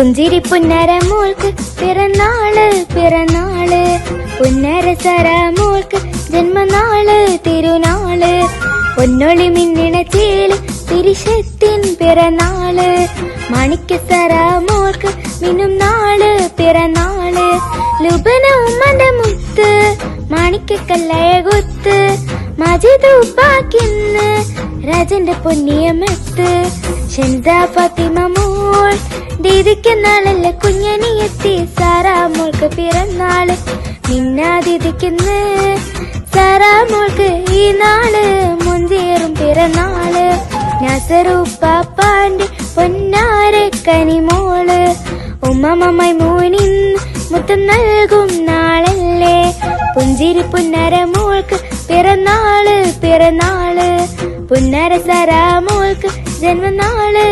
പുഞ്ചിരി പുന്നര മോൾക്ക് പിറന്നാള് പിറന്നാള്, പുന്നര സര മോൾക്ക് ജന്മനാള് തിരുനാള്, പൊന്നൊളി മിന്നിണ ചേല് തിരിശത്തിൻ പിറന്നാള്, മാണിക്യ സര മോൾക്ക് മിന്നും നാള് പിറന്നാള്, ലുബന ഉമ്മന്റെ മുത്ത് മാണിക്യക്കല്ലയ കുത്ത്, മജിദ് ഉപ്പാക്കിന്ന് രാജന്റെ പൊന്നിയമത്ത്, ഷെൻസ ഫാത്തിമ മോൾ ദീദിക്ക് നാളല്ല കുഞ്ഞനിയെത്തി, സാറാ മോൾക്ക് പിറന്നാള് മിന്നാദിദിക്കുന്ന്, സാറാ മോൾക്ക് ഈ നാള് മുഞ്ചേറും പിറന്നാള്, നസറുപ്പാപ്പാന്റെ പൊന്നാരെ കനിമോള്, ഉമ്മമ്മ മോനിന്ന് മുത്തം നൽകും നാളല്ലേ, പുഞ്ചിരി പുന്നര മോൾക്ക് പിറന്നാള് പിറന്നാള്, പുന്നര സര മോൾക്ക് ജന്മനാള്